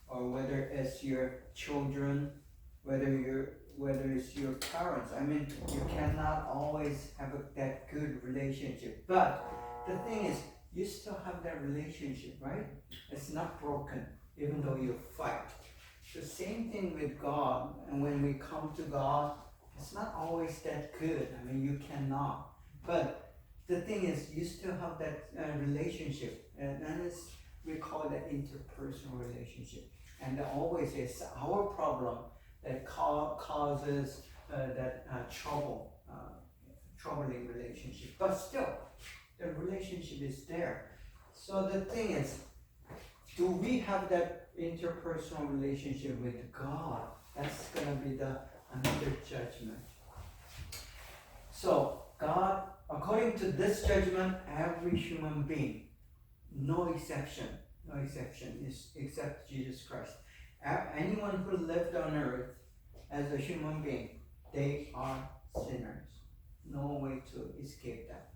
or whether it's your children, whether it's your parents. I mean, you cannot always have that good relationship. But the thing is, you still have that relationship, right? It's not broken, even though you fight. The same thing with God, and when we come to God, it's not always that good. I mean, you cannot. But the thing is, you still have that relationship, and it's, we call that interpersonal relationship. And always it's our problem that causes that troubling relationship. But still, the relationship is there. So the thing is, do we have that interpersonal relationship with God? That's gonna be another judgment. So God, according to this judgment, every human being, no exception, is except Jesus Christ. Anyone who lived on earth as a human being, they are sinners. No way to escape that.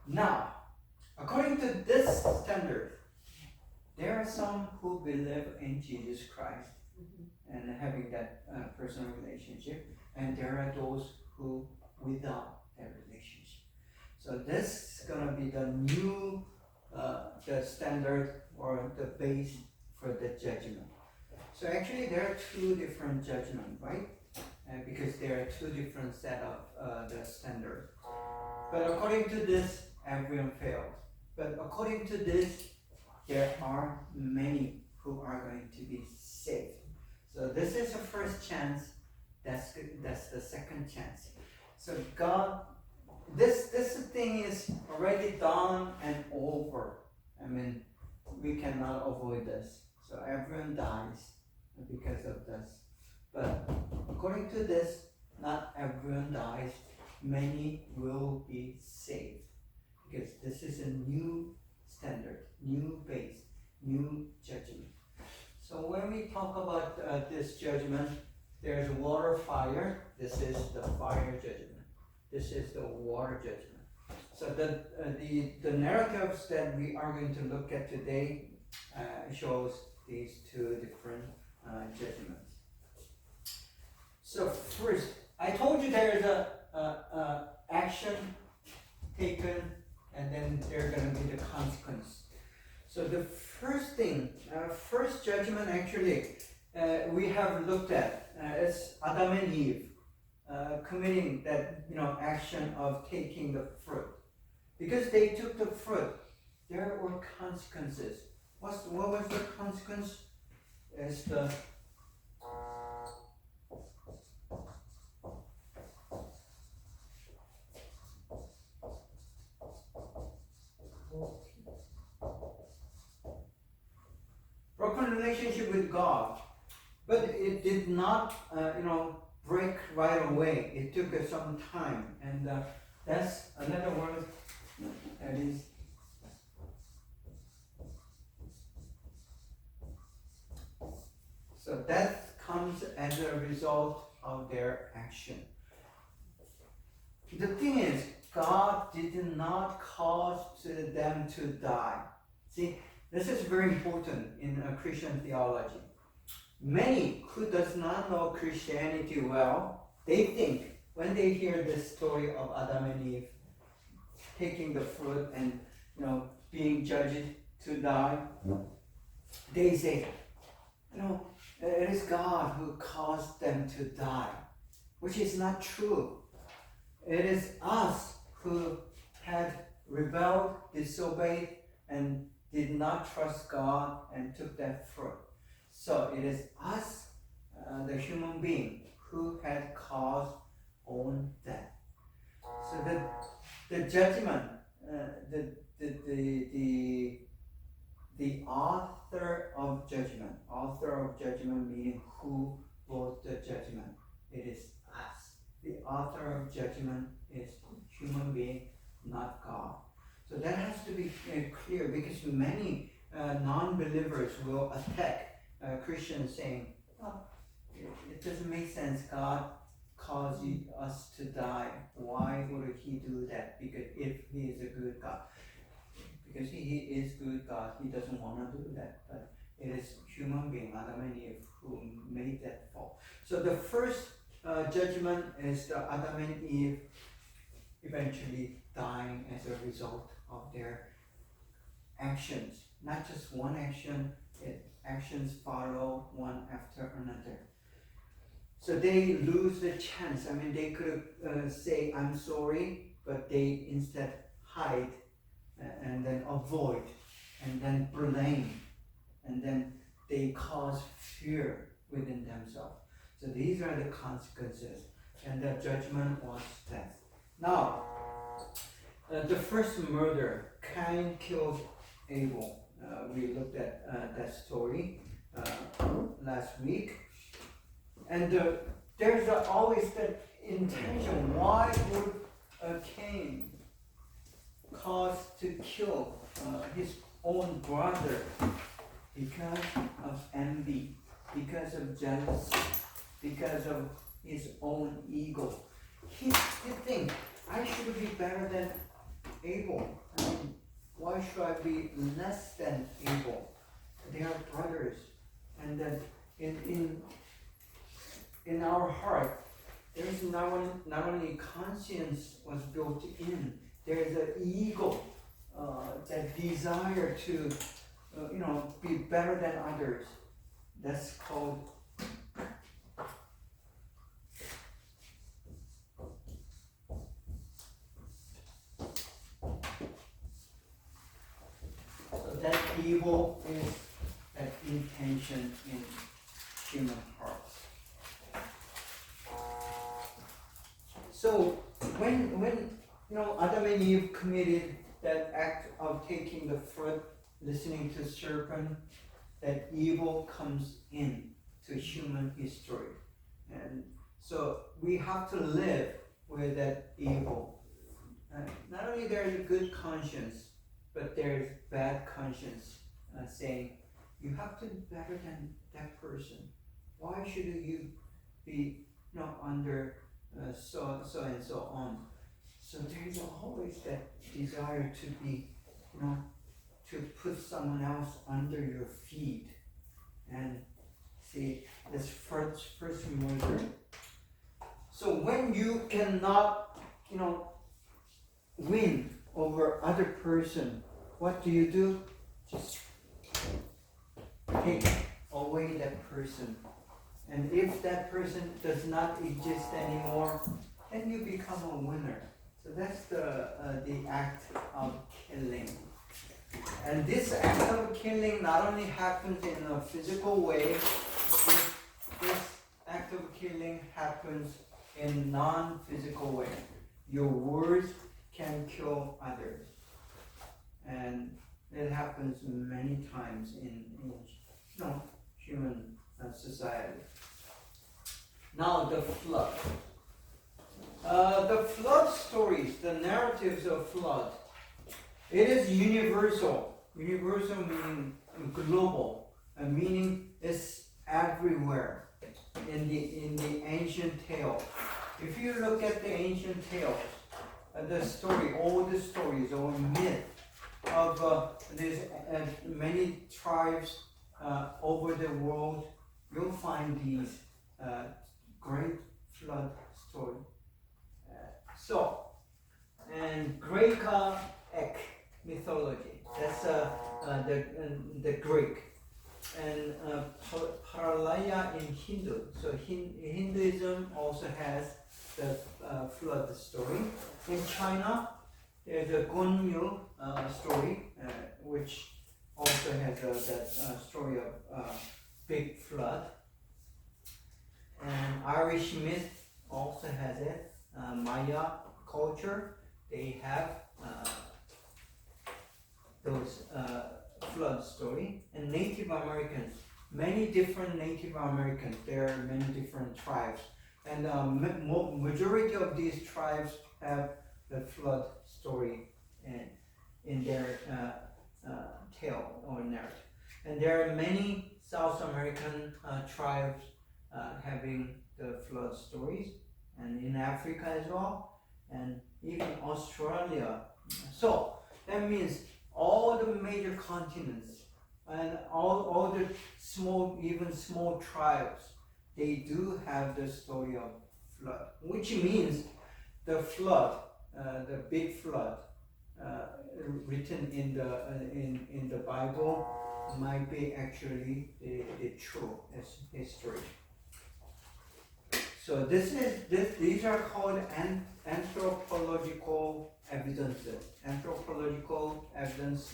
Now, according to this standard, there are some who believe in Jesus Christ and having that personal relationship, and there are those who without that relationship. So this is gonna be the new the standard or the base for the judgment. So actually there are two different judgments, right? Because there are two different set of the standards. But according to this, everyone fails. But according to this, there are many who are going to be saved. So this is the first chance. That's the second chance. So God, this thing is already done and over. I mean, we cannot avoid this. So everyone dies because of this. But according to this, not everyone dies. Many will be saved. Because this is a new standard, new base, new judgment. So when we talk about this judgment, there's water, fire. This is the fire judgment. This is the water judgment. So the narratives that we are going to look at today shows these two different judgments. So first, I told you there is a action taken, and then there's going to be the consequence. So the first thing, first judgment actually, we have looked at is Adam and Eve committing that action of taking the fruit. Because they took the fruit, there were consequences. What was the consequence? Is the broken relationship with God, but it did not, break right away. It took some time, and that's another word that is. So that comes as a result of their action. The thing is, God did not cause them to die. See, this is very important in Christian theology. Many who does not know Christianity well, they think when they hear this story of Adam and Eve taking the fruit and being judged to die, they say, it is God who caused them to die, which is not true. It is us who had rebelled, disobeyed, and did not trust God and took that fruit. So it is us, the human being, who had caused own death. So the judgment, the author of judgment meaning who wrote the judgment. It is us. The author of judgment is human being, not God. So that has to be clear, because many non-believers will attack Christians saying, it doesn't make sense. God caused us to die. Why would he do that? Because if he is a good God. Because he is good God, he doesn't want to do that. But it is human being, not judgment is the Adam and Eve eventually dying as a result of their actions. Not just one action, actions follow one after another. So they lose the chance. I mean, they could say, I'm sorry, but they instead hide and then avoid and then blame. And then they cause fear within themselves. So these are the consequences. And the judgment was death. Now, the first murder, Cain killed Abel. We looked at that story last week. And there's always that intention. Why would Cain cause to kill his own brother? Because of envy, because of jealousy, because of his own ego. He thinks, I should be better than Abel. I mean, why should I be less than Abel? They are brothers. And then in our heart, there is not only conscience was built in, there is an ego, that desire to be better than others. That's called that evil is that intention in human hearts. So when Adam and Eve committed that act of taking the fruit, listening to serpent, that evil comes in to human history. And so we have to live with that evil. Not only there is a good conscience, but there's bad conscience saying, you have to be better than that person. Why should you be under so and so on? So there's always that desire to be, to put someone else under your feet. And see, this first murder. So when you cannot, win over other person, what do? Just take away that person. And if that person does not exist anymore, then you become a winner. So that's the act of killing. And this act of killing not only happens in a physical way, this act of killing happens in non-physical way. Your words can kill others. And it happens many times in human society. Now the flood. The flood stories, the narratives of flood, it is universal. Universal meaning global, meaning it's everywhere in the ancient tales. If you look at the ancient tales, the story, all the stories or myth of these many tribes over the world, you'll find these great flood story. And Greek mythology, that's the Greek, and Paralaya in Hindu. So Hinduism also has the flood story. In China, there's a Gunyu story, which also has that story of big flood. And Irish myth also has it. Maya culture, they have those flood story. And Native Americans, many different Native Americans, there are many different tribes. And majority of these tribes have the flood story in their tale or narrative. And there are many South American tribes having the flood stories, and in Africa as well, and even Australia. So that means all the major continents and all the small tribes, they do have the story of flood, which means the flood, the big flood, written in the Bible might be actually the true history. So these are called anthropological evidences. Anthropological evidence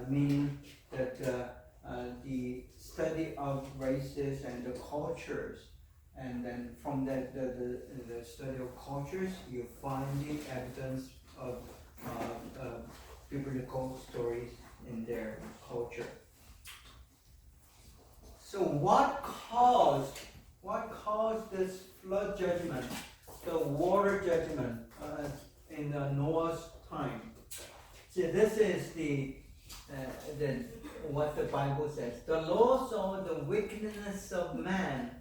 meaning that the study of races and the cultures, and then from that the study of cultures, you find the evidence of biblical stories in their culture. So what caused this flood judgment, the water judgment in Noah's time? See, this is the what the Bible says. The Lord saw the wickedness of man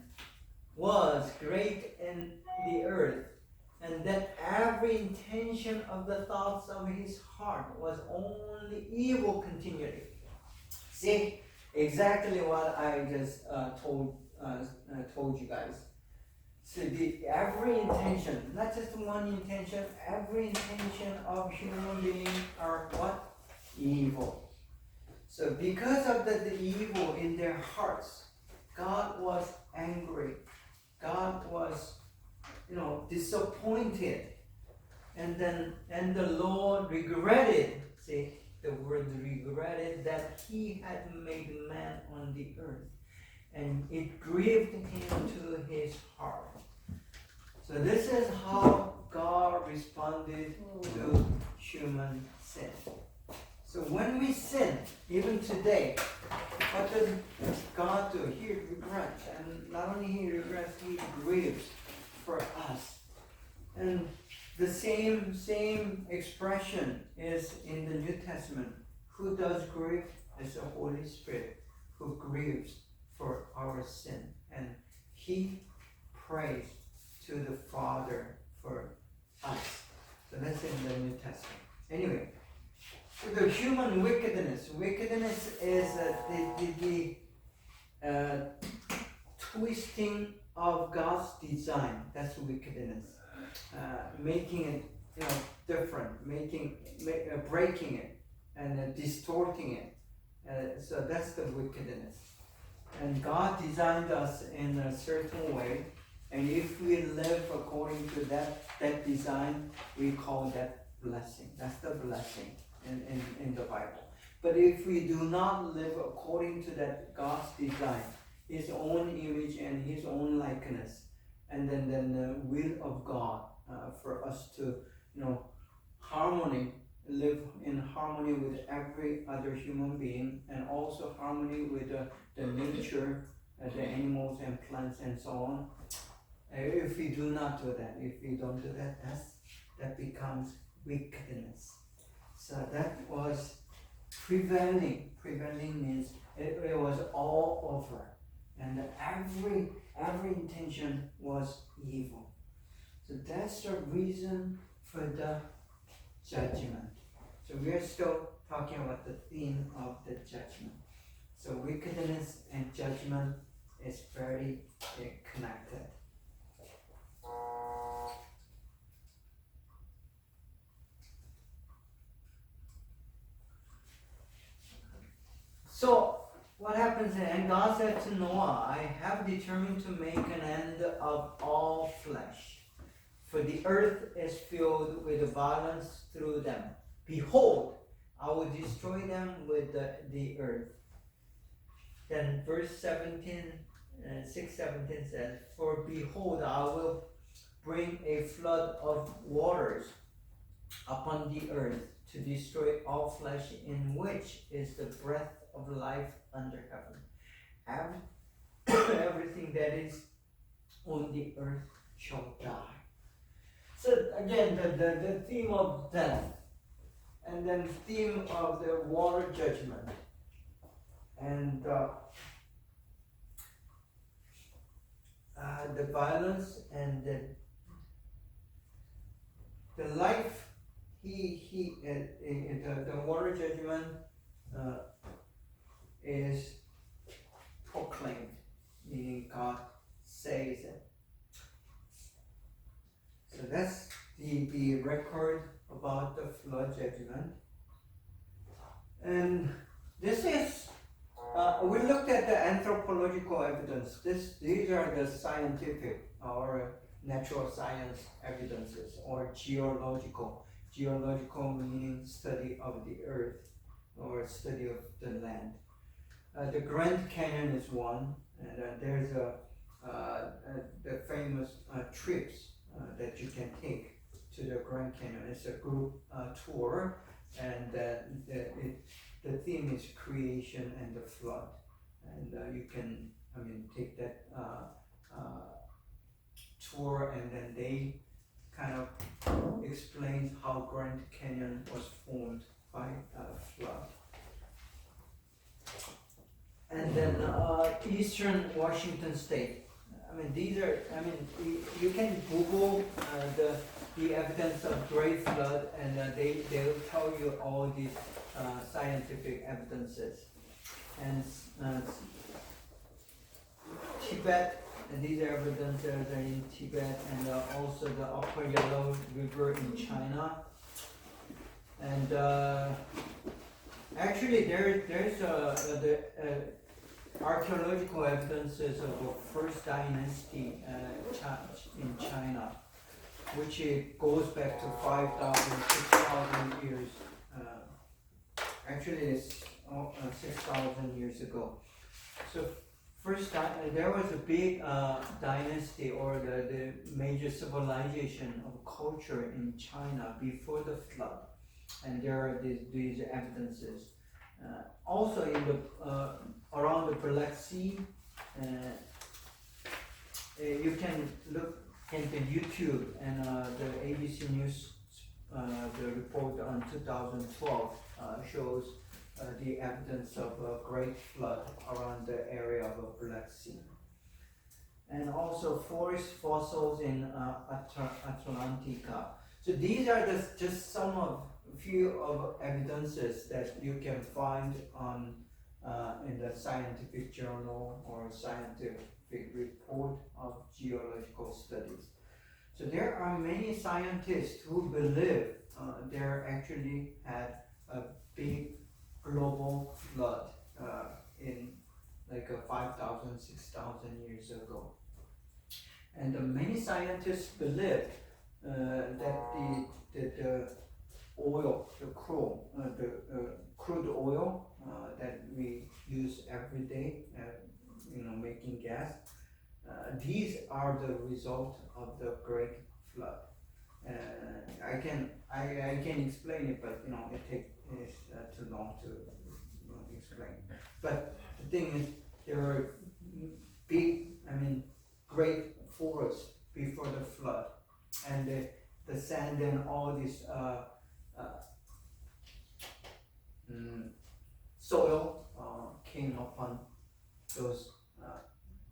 was great in the earth, and that every intention of the thoughts of his heart was only evil continually. See, exactly what I just told you guys. So every intention, not just one intention, every intention of human beings are what? Evil. So because of the evil in their hearts, God was angry. God was, disappointed. And the Lord regretted, see, the word regretted, that he had made man on the earth. And it grieved him to his heart. So this is how God responded to human sin. So when we sin, even today, what does God do? He regrets. And not only he regrets, he grieves for us. And the same expression is in the New Testament. Who does grieve? It's the Holy Spirit who grieves for our sin. And he prays to the Father for us. So that's in the New Testament. Anyway, so the human wickedness. Wickedness is the twisting of God's design. That's wickedness. Making it different, breaking it, and distorting it. So that's the wickedness. And God designed us in a certain way, and if we live according to that design, we call that blessing. That's the blessing in the Bible. But if we do not live according to that God's design, his own image and his own likeness, and then the will of God for us to live in harmony with every other human being, and also harmony with the nature, the animals and plants and so on. If we do not do that, if we don't do that, that becomes wickedness. So that was prevailing. Prevailing means it was all over, and every intention was evil. So that's the reason for the judgment. So we are still talking about the theme of the judgment. So wickedness and judgment is very connected. So what happens? And God said to Noah, I have determined to make an end of all flesh, for the earth is filled with violence through them. Behold, I will destroy them with the earth. Then verse 17, 6:17 says, for behold, I will bring a flood of waters upon the earth to destroy all flesh, in which is the breath of life under heaven. Everything that is on the earth shall die. So again, the theme of death, and then theme of the water judgment, and the violence and the life. The water judgment is proclaimed, meaning God says it. So that's the record about the flood judgment. And this is, we looked at the anthropological evidence. These are the scientific or natural science evidences, or geological. Geological meaning study of the earth or study of the land. The Grand Canyon is one, and there's the famous trips that you can take to the Grand Canyon. It's a group tour, and the theme is creation and the flood. And you can, take that tour, and then they kind of explains how Grand Canyon was formed by flood. And then Eastern Washington State. These are, you can Google the evidence of Great Flood, and they'll tell you all these scientific evidences. And Tibet, and these are evidences are in Tibet, and also the Upper Yellow River in China. And actually there's the archaeological evidences of the first dynasty in China, which it goes back to 5,000, 6,000 years. Actually, it's 6,000 years ago. So there was a big dynasty, or the major civilization of culture in China before the flood, and there are these evidences. Also in the around the Black Sea, you can look into YouTube, and the ABC News, the report on 2012 shows the evidence of a great flood around the area of the Black Sea. And also forest fossils in Atlantica. So these are just some of few of evidences that you can find on in the scientific journal or scientific report of geological studies. So there are many scientists who believe there actually had a big global flood in like 5,000, 6,000 years ago. And many scientists believe that the oil, the crude oil that we use every day, making gas, these are the result of the Great Flood. I can explain it, but it takes too long to explain. But the thing is, there are big, great forests before the flood, and the sand and all this soil came upon those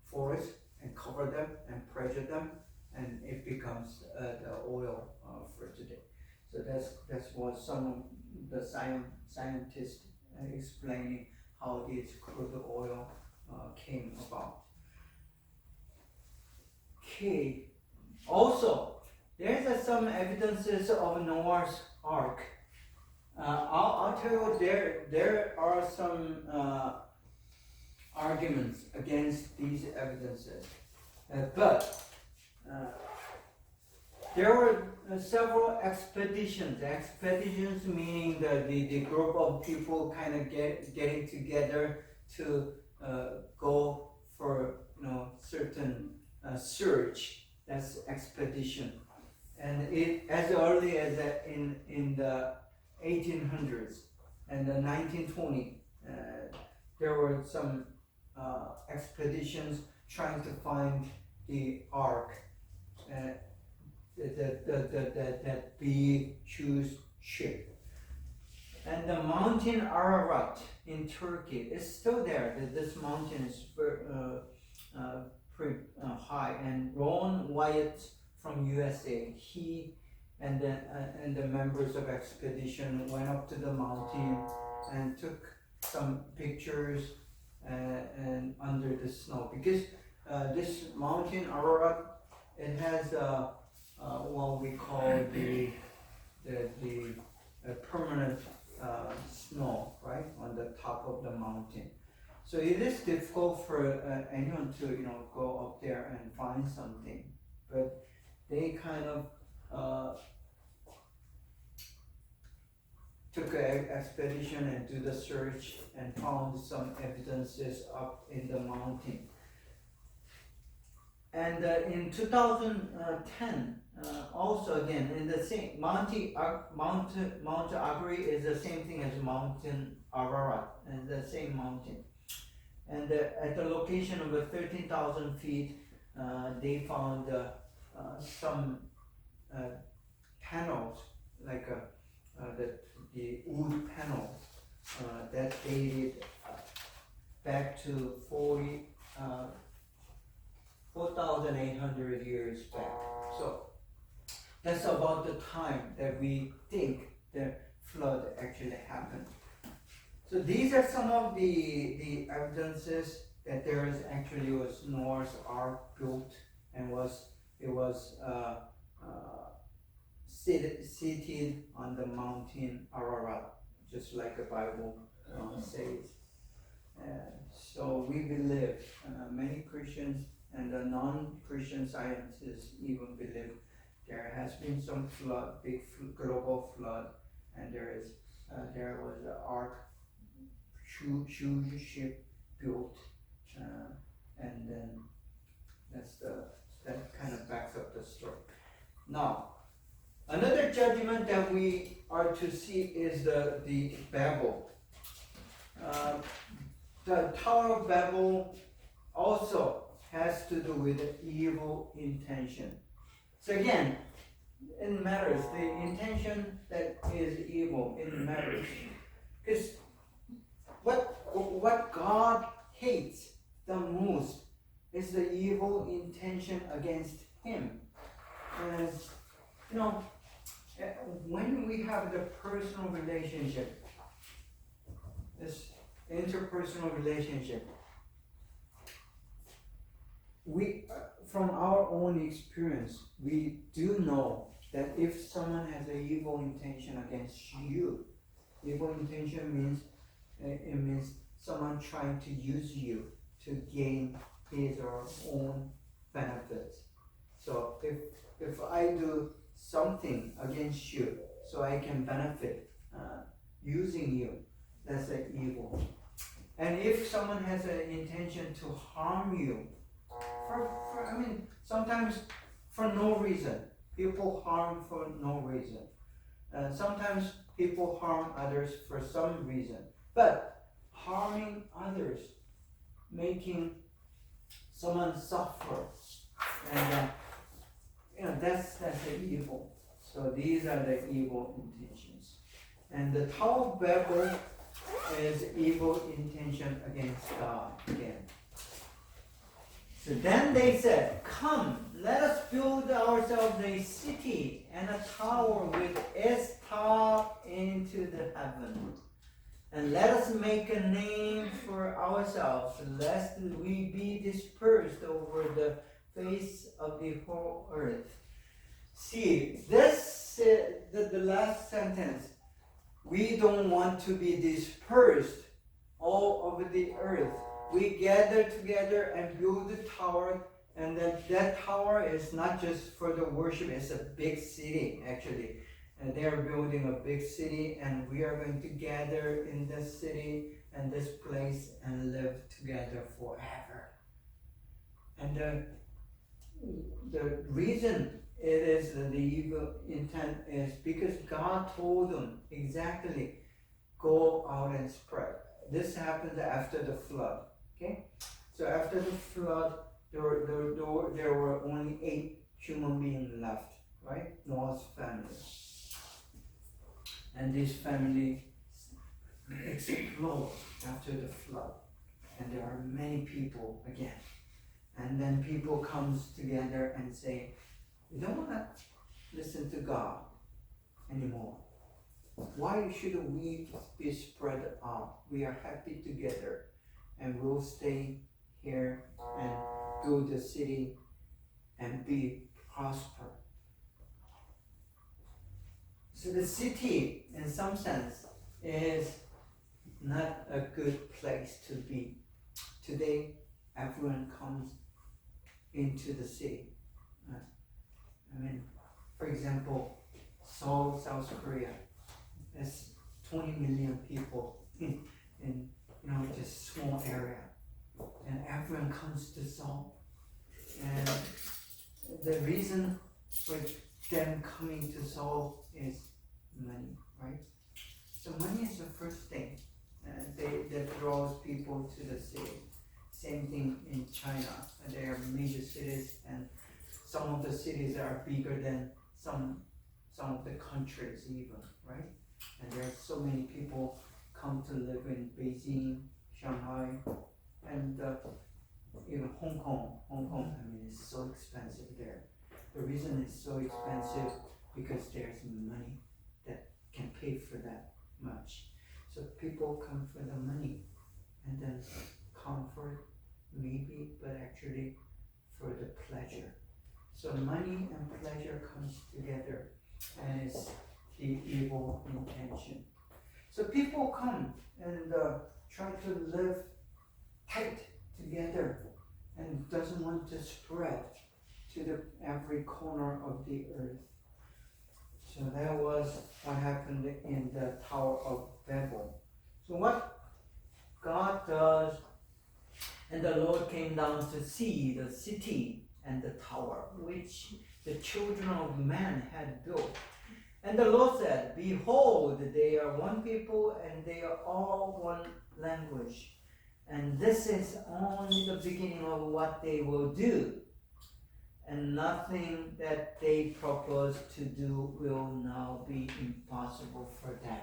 forests and covered them and pressure them, and it becomes the oil for today. So that's what some of the scientists explaining how this crude oil came about. Okay. Also, there's some evidences of Noah's Ark. I'll tell you, there are some arguments against these evidences, but there were several expeditions. Expeditions meaning the group of people kind of getting together to go for certain search. That's expedition, and it as early as in the 1800s and the 1920, there were some expeditions trying to find the ark, that big huge ship. And the mountain Ararat in Turkey is still there. This mountain is pretty high. And Ron Wyatt from USA, he and the members of expedition went up to the mountain and took some pictures and under the snow, because this mountain Ararat, it has what we call the permanent snow, right, on the top of the mountain. So it is difficult for anyone to go up there and find something, but they kind of took an expedition and do the search and found some evidences up in the mountain. And in 2010, also again in the same Mount Agri is the same thing as Mountain Ararat, and the same mountain. And at the location of 13,000 feet, they found some panels, like the wood panels that dated back to 4,800 years back. So that's about the time that we think the flood actually happened. So these are some of the evidences that there is actually was Noah's Ark built and it was seated on the mountain Ararat, just like the Bible says. So we believe, many Christians and the non-Christian scientists even believe there has been some flood, big global flood, and there was an ark, huge ship built, and then that kind of backs up the story. Now, another judgment that we are to see is the Babel. The Tower of Babel also has to do with evil intention. So again, it matters. The intention that is evil, it matters. Because what God hates the most is the evil intention against Him. And when we have the personal relationship, this interpersonal relationship, we, from our own experience, we do know that if someone has an evil intention against you, evil intention means someone trying to use you to gain his or her own benefits. So if I do something against you so I can benefit using you, that's an evil. And if someone has an intention to harm you, sometimes for no reason. People harm for no reason. Sometimes people harm others for some reason. But harming others, making someone suffer, and that's the evil. So these are the evil intentions. And the Tower of Babel is evil intention against God again. So then they said, "Come, let us build ourselves a city and a tower with its top into the heaven. And let us make a name for ourselves, lest we be dispersed over the face of the whole earth." See, this the last sentence. We don't want to be dispersed all over the earth. We gather together and build a tower, and that tower is not just for the worship, it's a big city actually. And they are building a big city, and we are going to gather in this city and this place and live together forever. And the reason it is the evil intent is because God told them exactly, go out and spread. This happened after the flood. Okay, so after the flood, there were only 8 human beings left, right? Noah's family, and this family exploded after the flood, and there are many people again. And then people comes together and say, "We don't want to listen to God anymore. Why should we be spread out? We are happy together, and we'll stay here and build the city and be prosper." So the city, in some sense, is not a good place to be. Today, everyone comes into the city. I mean, for example, Seoul, South Korea, there's 20 million people in just small area, and everyone comes to Seoul. And the reason for them coming to Seoul is money, right? So money is the first thing that draws people to the city. Same thing in China. There are major cities, and some of the cities are bigger than some of the countries even, right? And there are so many people come to live in Beijing, Shanghai, and even Hong Kong. Hong Kong, I mean, it's so expensive there. The reason it's so expensive because there's money that can pay for that much. So people come for the money, and then comfort maybe, but actually for the pleasure. So money and pleasure comes together, and it's the evil intention. So people come and try to live tight together and doesn't want to spread to the every corner of the earth. So that was what happened in the Tower of Babel. So what God does, and the Lord came down to see the city and the tower which the children of man had built. And the Lord said, behold, they are one people, and they are all one language. And this is only the beginning of what they will do. And nothing that they propose to do will now be impossible for them.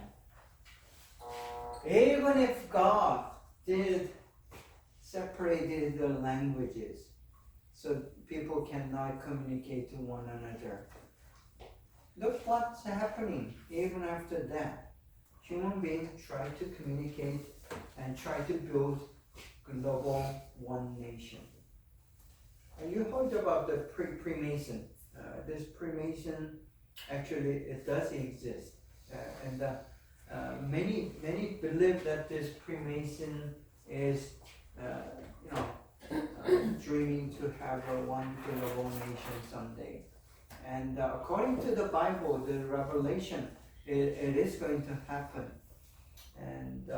Even if God did separated the languages, so people cannot communicate to one another, look what's happening even after that. Human beings try to communicate and try to build global one nation. You heard about the Freemason. This Freemason, actually, it does exist, and many believe that this Freemason is, dreaming to have a one global nation someday. And according to the Bible, the Revelation, it is going to happen. And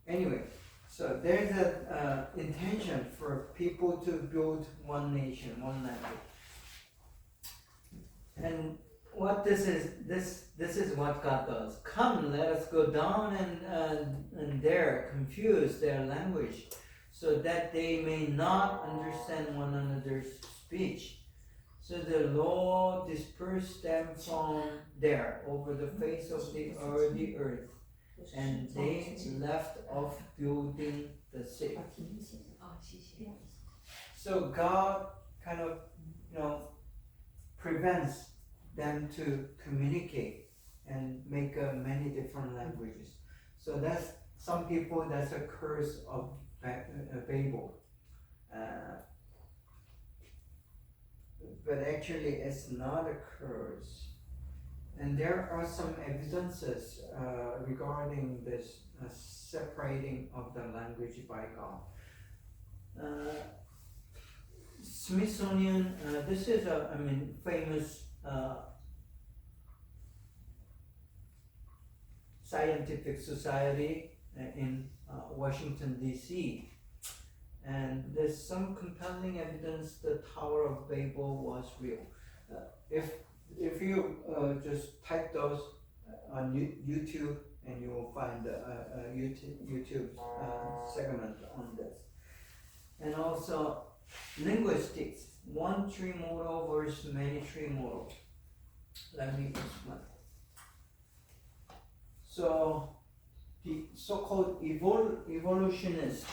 anyway, so there's an intention for people to build one nation, one language. And what this is what God does. Come, let us go down and there confuse their language, so that they may not understand one another's speech. So the Lord dispersed them from there over the face of the earth, and they left off building the city. So God kind of, prevents them to communicate and make many different languages. So that's some people, that's a curse of Babel. But actually it's not a curse. And there are some evidences regarding this separating of the language by God. Smithsonian, this is a famous scientific society in Washington, D.C. And there's some compelling evidence the Tower of Babel was real. If you just type those on YouTube, and you will find a YouTube segment on this. And also linguistics, one tree model versus many tree model. Let me explain. So the so-called evolutionists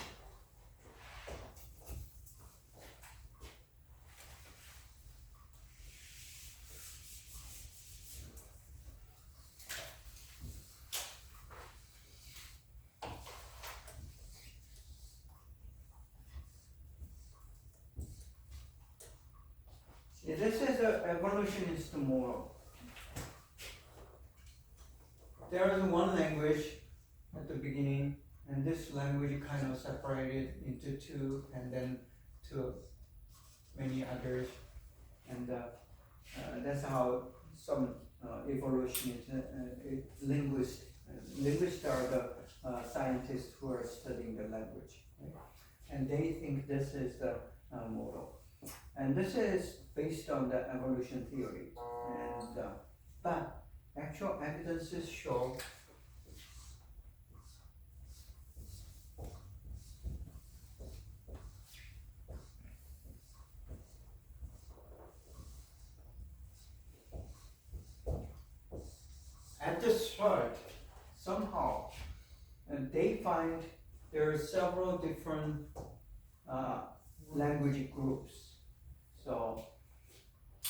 this is an evolutionist model. there is one language at the beginning, and this language kind of separated into two, and then to many others, and that's how some evolutionists, linguists. Linguists are the scientists who are studying the language, right? And they think this is the model, and this is based on the evolution theory, and but actual evidences show at the start somehow, and they find there are several different language groups. So,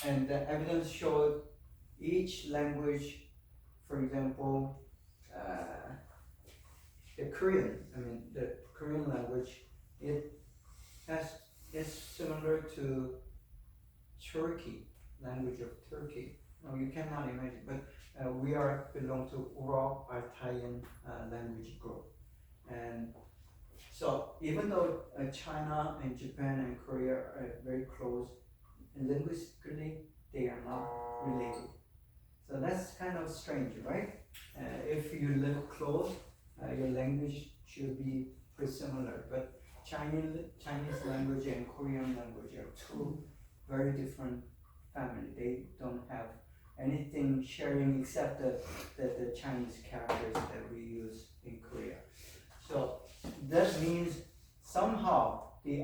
and the evidence showed each language, for example, the Korean language, is similar to Turkey, language of Turkey. No, you cannot imagine, but we belong to Ural-Altaian language group, and so even though China and Japan and Korea are very close, linguistically they are not related. So that's kind of strange, right? If you live close, your language should be pretty similar, but Chinese language and Korean language are two very different families. They don't have anything sharing except the Chinese characters that we use in Korea. So that means somehow the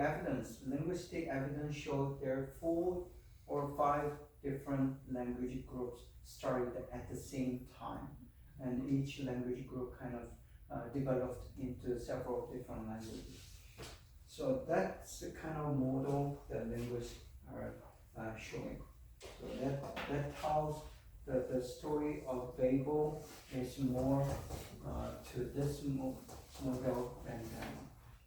linguistic evidence showed there are 4 or 5 different language groups started at the same time, and each language group kind of developed into several different languages. So that's the kind of model that linguists are showing. So that tells that the story of Babel is more to this model than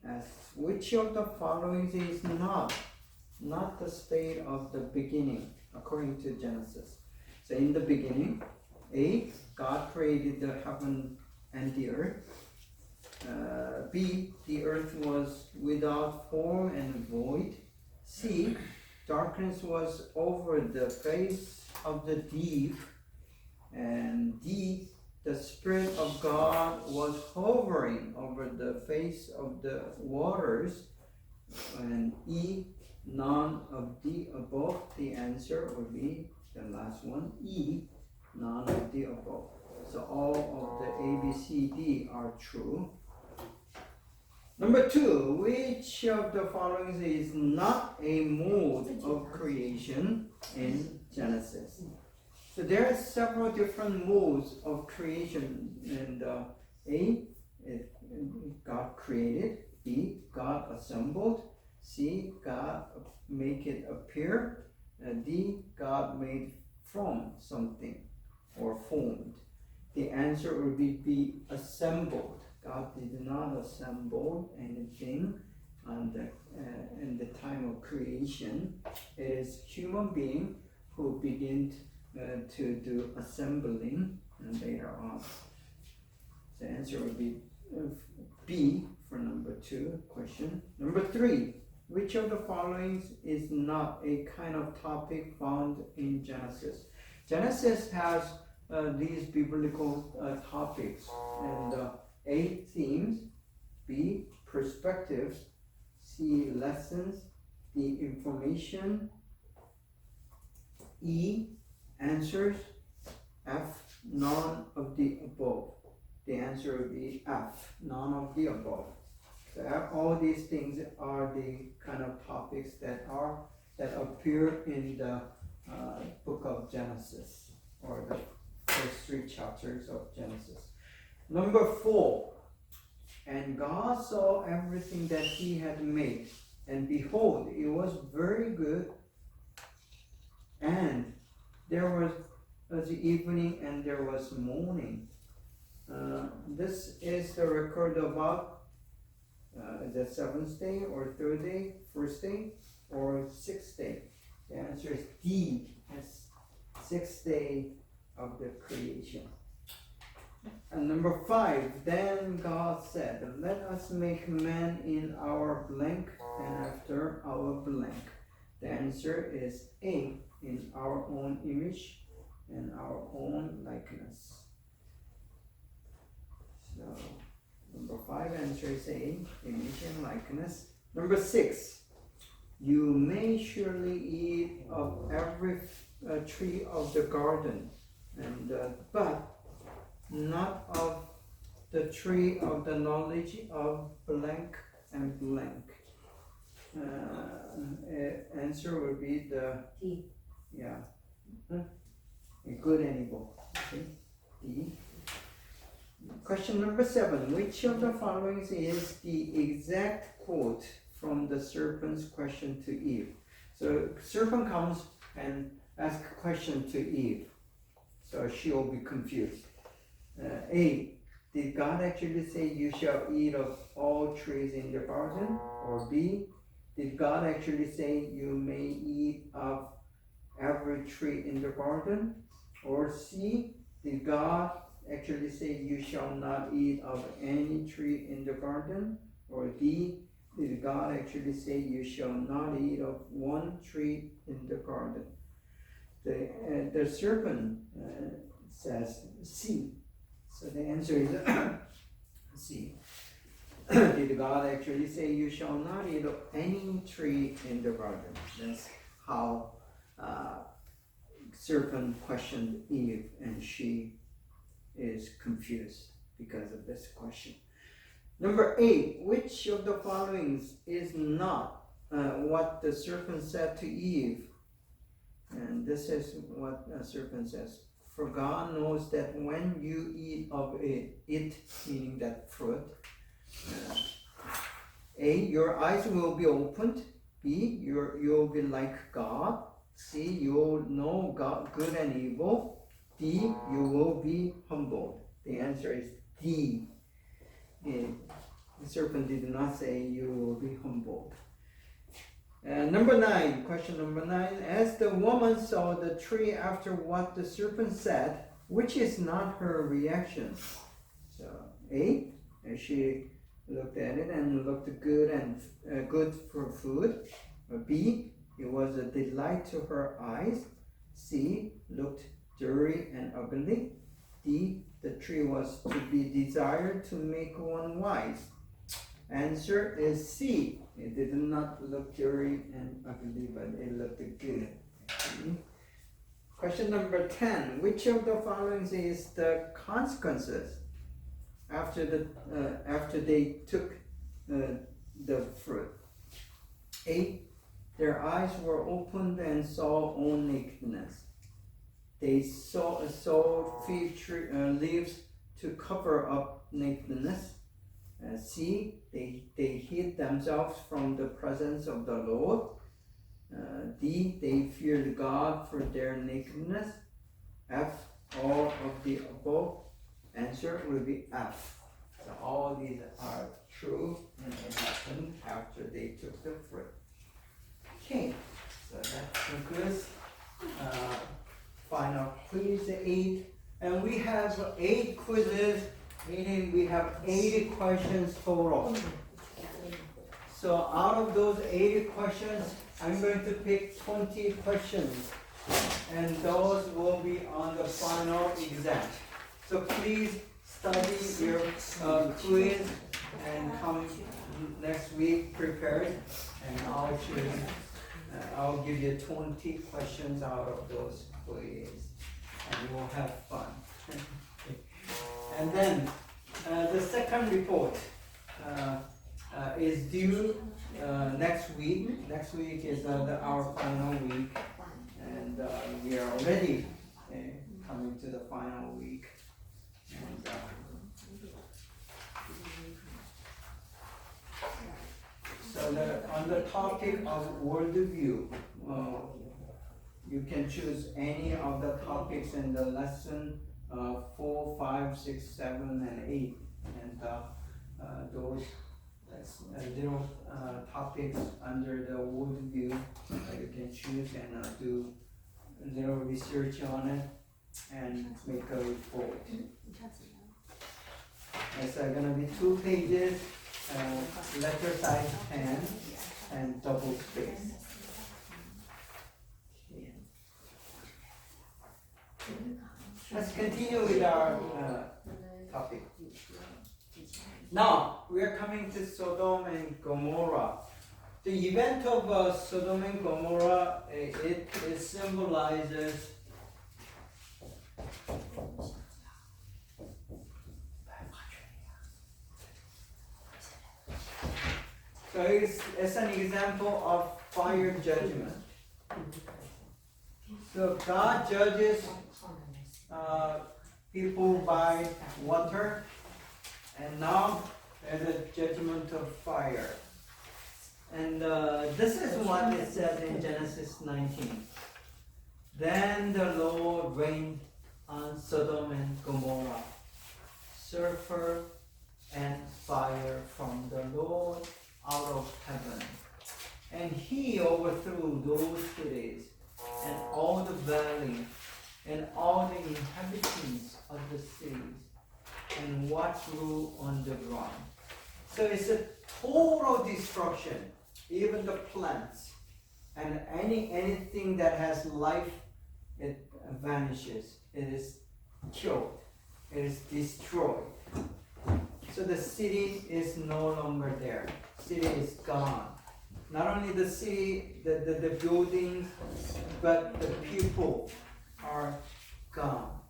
as which of the following is not the state of the beginning according to Genesis. So in the beginning, A, God created the heaven and the earth. B, the earth was without form and void. C, darkness was over the face of the deep. And D, the Spirit of God was hovering over the face of the waters. And E, none of the above. The answer would be the last one, E, none of the above. So all of the A, B, C, D are true. Number 2, which of the following is not a mode of creation in Genesis? So there are several different modes of creation, and A, God created. B, God assembled. C, God make it appear. D, God made from something or formed. The answer would be B, assembled. God did not assemble anything in the time of creation. It is human being who begin to do assembling later on. The answer would be B for number 2 question. Number 3, which of the following is not a kind of topic found in Genesis? Genesis has these biblical topics, and A, themes. B, perspectives. C, lessons. D, information. E, answers. F, none of the above. The answer would be F, none of the above. So all these things are the kind of topics that appear in the book of Genesis, or the first 3 chapters of Genesis. Number 4, and God saw everything that he had made, and behold, it was very good. And there was the evening, and there was morning. This is the record about the 7th day, or 3rd day, 1st day, or 6th day. The answer is D, as 6th day of the creation. And number 5, then God said, let us make man in our blank and after our blank. The answer is A, in our own image and our own likeness. So, number 5 answer is A, image and likeness. Number 6, you may surely eat of every tree of the garden, and but not of the tree of the knowledge of blank and blank. Answer will be the D. Yeah, good and evil. Okay. D. Question number 7. Which of the following is the exact quote from the serpent's question to Eve? So serpent comes and asks a question to Eve, so she will be confused. A, did God actually say you shall eat of all trees in the garden? Or B, did God actually say you may eat of every tree in the garden? Or C, did God actually say you shall not eat of any tree in the garden? Or D, did God actually say you shall not eat of one tree in the garden? The serpent says C. So the answer is C. Did God actually say you shall not eat of any tree in the garden? That's how serpent questioned Eve, and she is confused because of this question. Number 8, which of the following is not what the serpent said to Eve? And this is what the serpent says. For God knows that when you eat of it, meaning that fruit, A, your eyes will be opened. B, you'll be like God. C, you'll know God, good and evil. D, you will be humbled. The answer is D. The serpent did not say you will be humbled. Number 9, question number 9. As the woman saw the tree after what the serpent said, which is not her reaction? So A, she looked at it and looked good and good for food. B, it was a delight to her eyes. C, looked dirty and ugly. D, the tree was to be desired to make one wise. Answer is C. It did not look dirty and ugly, but it looked good. Question number 10. Which of the following is the consequences after they took the fruit? A, their eyes were opened and saw own nakedness. They sowed fig tree leaves to cover up nakedness. C, they hid themselves from the presence of the Lord. D, they feared God for their nakedness. F, all of the above. Answer will be F. So all these are true, and it happened after they took the fruit. Okay, so that concludes final quiz 8. And we have 8 quizzes, meaning we have 80 questions total. So out of those 80 questions, I'm going to pick 20 questions, and those will be on the final exam. So please study your quiz and come next week prepared, and I'll give you 20 questions out of those quiz, and we'll have fun. And then the second report is due next week. Next week is our final week, and we are already coming to the final week. And, so on the topic of worldview, you can choose any of the topics in the lesson 4, 5, 6, 7, and 8, and those little topics under the worldview you can choose and do a little research on it and make a report. It's gonna be 2 pages, letter size 10, and double space. Let's continue with our topic. Now, we are coming to Sodom and Gomorrah. The event of Sodom and Gomorrah, it symbolizes so it's an example of fire judgment. So God judges people by water, and now there's a judgment of fire. And this is what it says in Genesis 19. Then the Lord rained on Sodom and Gomorrah, sulfur and fire from the Lord out of heaven. And he overthrew those cities and all the valley and all the inhabitants of the cities and what grew on the ground. So it's a total destruction. Even the plants and anything that has life, it vanishes. It is killed. It is destroyed. So the city is no longer there. City is gone. Not only the city, the buildings, but the people are gone.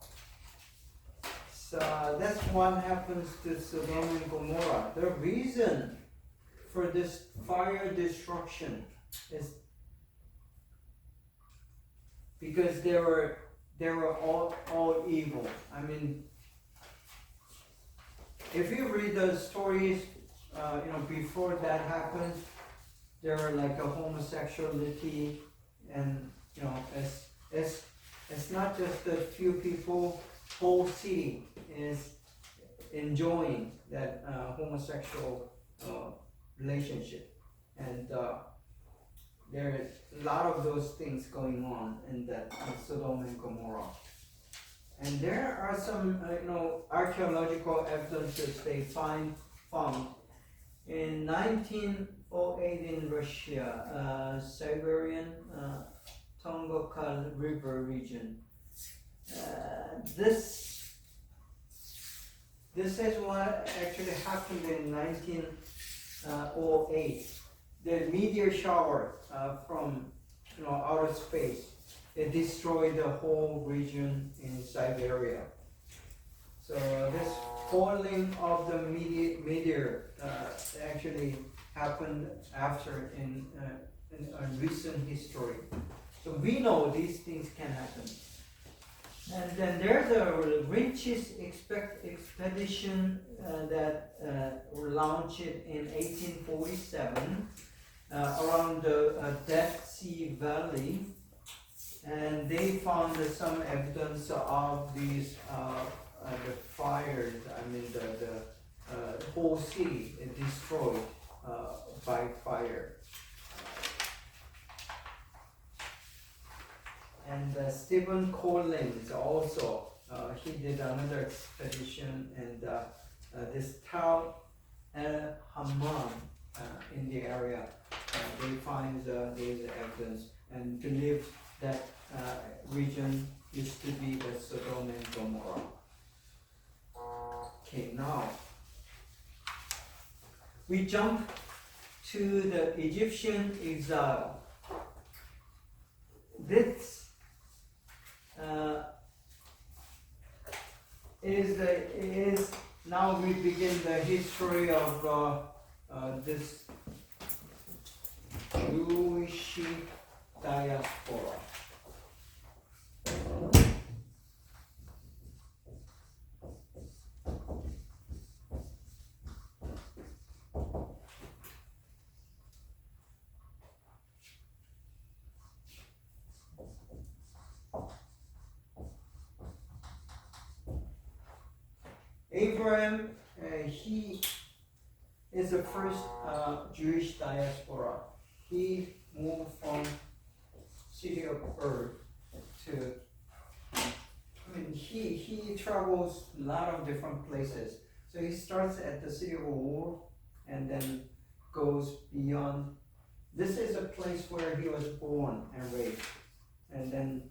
So that's what happens to Sodom and Gomorrah. The reason for this fire destruction is because they were all evil. I mean, if you read the stories, before that happened, there were like a homosexuality, and it's not just a few people. Whole city is enjoying that homosexual relationship, and there is a lot of those things going on in that Sodom and Gomorrah. And there are some archaeological evidences they found in 1908 in Russia, Siberian Tungokal River region. This is what actually happened in 1908. The meteor shower from outer space, it destroyed the whole region in Siberia. So this falling of the meteor actually happened after in recent history. So we know these things can happen. And then there's a richest expedition that were launched in 1847 around the Dead Sea Valley, and they found some evidence of these the fires. I mean the whole city is destroyed by fire. And Stephen Collins also, he did another expedition, and this Tal El Hammam in the area, they find these evidence and believe that region used to be the Sodom and Gomorrah. Okay, now we jump to the Egyptian exile. This is now we begin the history of this Jewish diaspora. Abraham, he is the first Jewish diaspora. He moved from city of Ur to, he travels a lot of different places. So So he starts at the city of Ur and then goes beyond. This is a place where he was born and raised. And then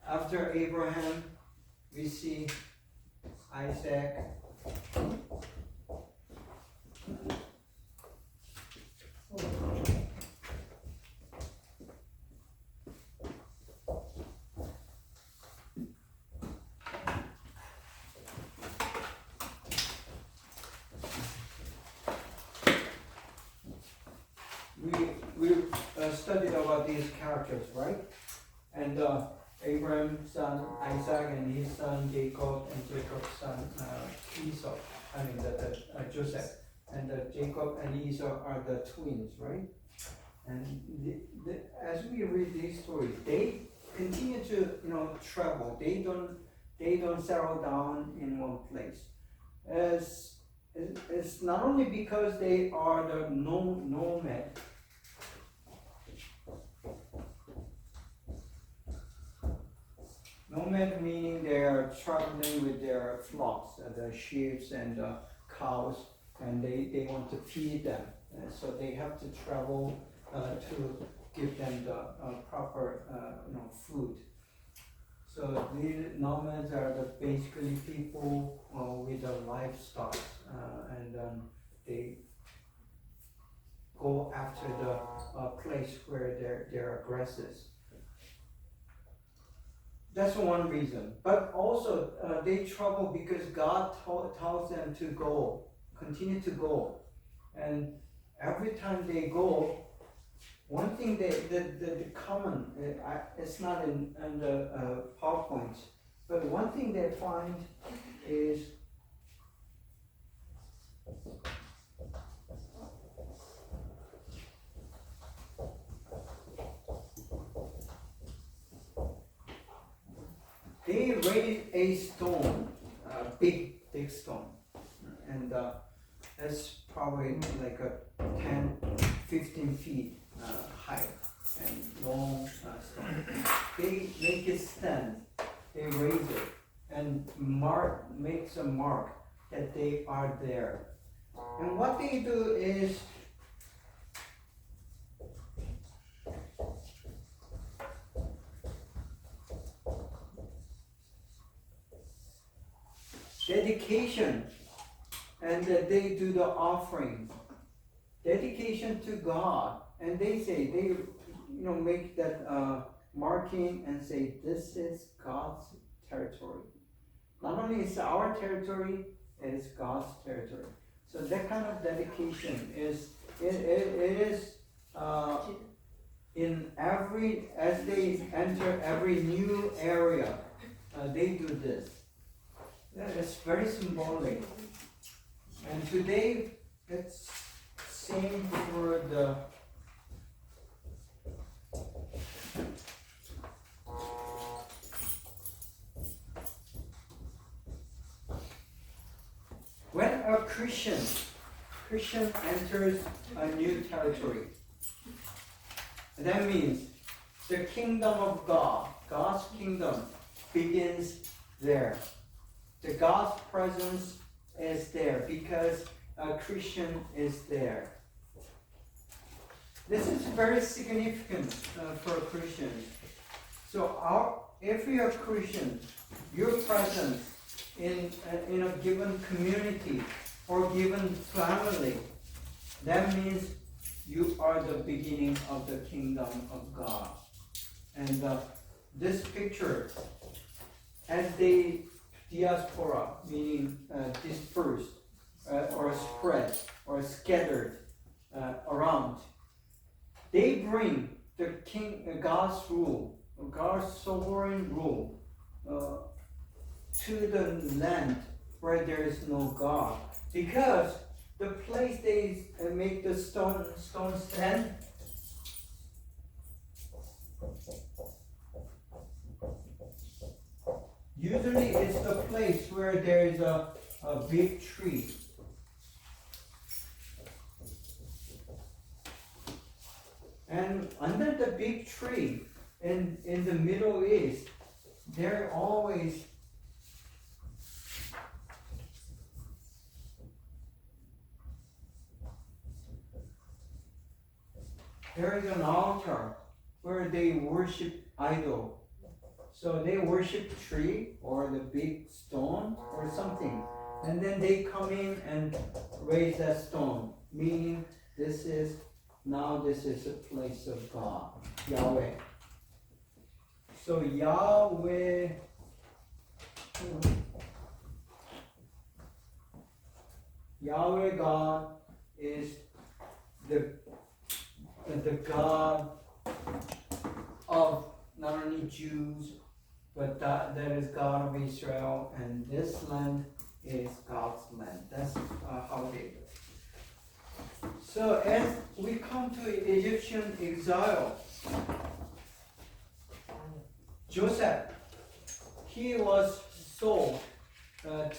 after Abraham, we see Isaac. We studied about these characters, right? And Abraham's son Isaac and his son Jacob and Jacob's son Esau. I mean Joseph. And Jacob and Esau are the twins, right? And as we read these stories, they continue to travel. They don't settle down in one place. It's not only because they are the nomad. Nomad meaning they are traveling with their flocks, the sheep and cows, and they want to feed them. So they have to travel to give them the proper food. So these nomads are basically people with the livestock, and they go after the place where there are grasses. That's one reason. But also they travel because God tells them to go, continue to go. And every time they go, one thing the common, it's not in the PowerPoint, but one thing they find is they raise a stone, a big stone, and that's probably like a 10, 15 feet high and long stone. They make it stand, they raise it, and makes a mark that they are there. And what they do is dedication, and they do the offering, dedication to God, and they say they make that marking and say this is God's territory. Not only is our territory, it is God's territory. So that kind of dedication is in every, as they enter every new area, they do this. It's very symbolic. And today, it's same for the when a Christian enters a new territory, that means the kingdom of God, God's kingdom begins there. The God's presence is there because a Christian is there. This is very significant for Christians. So if you are Christian, your presence in a given community or given family, that means you are the beginning of the kingdom of God. And this picture, as they diaspora, meaning dispersed or spread or scattered around, they bring the God's rule, God's sovereign rule to the land where there is no God, because the place they make the stone stand, usually it's the place where there is a big tree. And under the big tree in the Middle East, there always there is an altar where they worship idol. So they worship tree or the big stone or something. And then they come in and raise that stone, meaning this is a place of God, Yahweh. So Yahweh, Yahweh God is the God of not only Jews, but that is God of Israel, and this land is God's land. That's how they do it. So as we come to Egyptian exile, Joseph, he was sold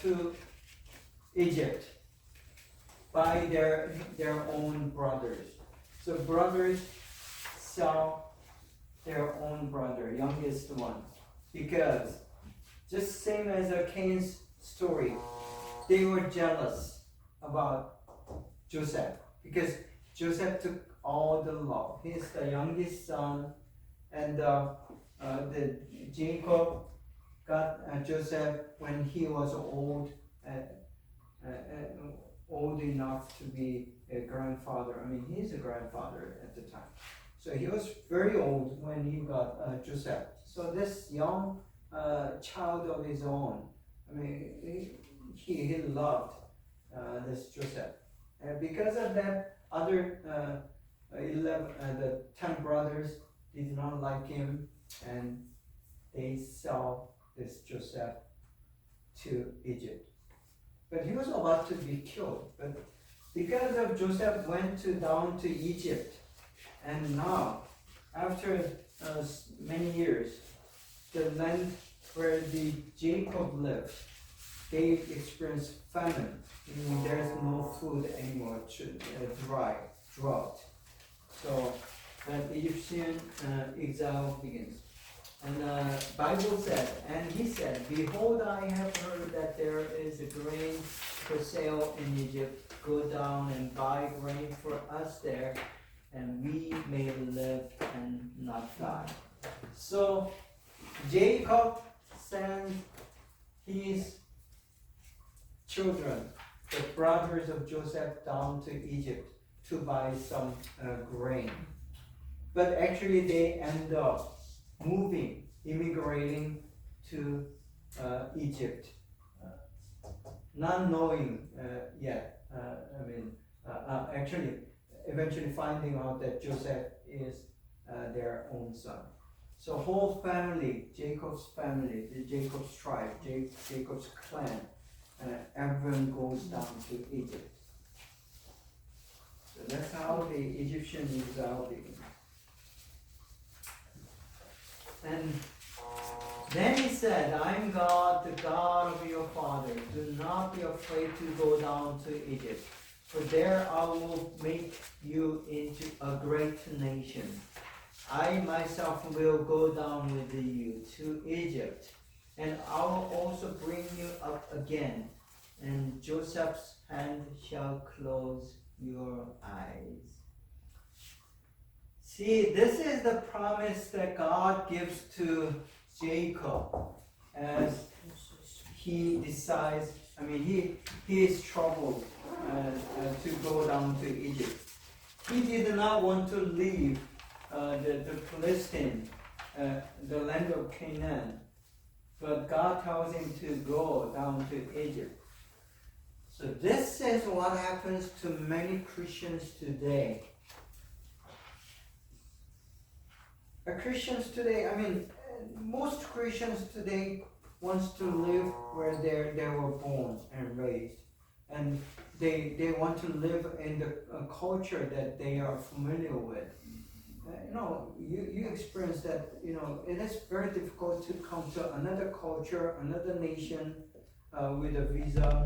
to Egypt by their own brothers. So brothers sell their own brother, youngest one, because just same as Cain's story, they were jealous about Joseph because Joseph took all the love. He's the youngest son, and the Jacob got Joseph when he was old enough to be a grandfather. I mean, he's a grandfather at the time. So he was very old when he got Joseph. So this young child of his own, I mean, he loved this Joseph. And because of that, other the 10 brothers did not like him, and they sell this Joseph to Egypt. But he was about to be killed. But because of Joseph went down to Egypt, and now, after many years, the land where the Jacob lived, they experienced famine. Meaning there's no food anymore, drought. So that Egyptian exile begins. And Bible said, and he said, "Behold, I have heard that there is a grain for sale in Egypt. Go down and buy grain for us there, and we may live and not die." So Jacob sent his children, the brothers of Joseph, down to Egypt to buy some grain. But actually they end up immigrating to Egypt, not knowing yet. Actually, eventually finding out that Joseph is their own son. So whole family, Jacob's tribe, Jacob's clan, everyone goes down to Egypt. So that's how the Egyptian exile begins. And then he said, "I am God, the God of your father. Do not be afraid to go down to Egypt, for there I will make you into a great nation. I myself will go down with you to Egypt, and I will also bring you up again, and Joseph's hand shall close your eyes." See, this is the promise that God gives to Jacob as he decides, he is troubled to go down to Egypt. He did not want to leave the Palestine, the land of Canaan, but God tells him to go down to Egypt. So this is what happens to many Christians today. Christians today, most Christians today wants to live where they were born and raised, and they want to live in the culture that they are familiar with. You experience that. It is very difficult to come to another culture, another nation with a visa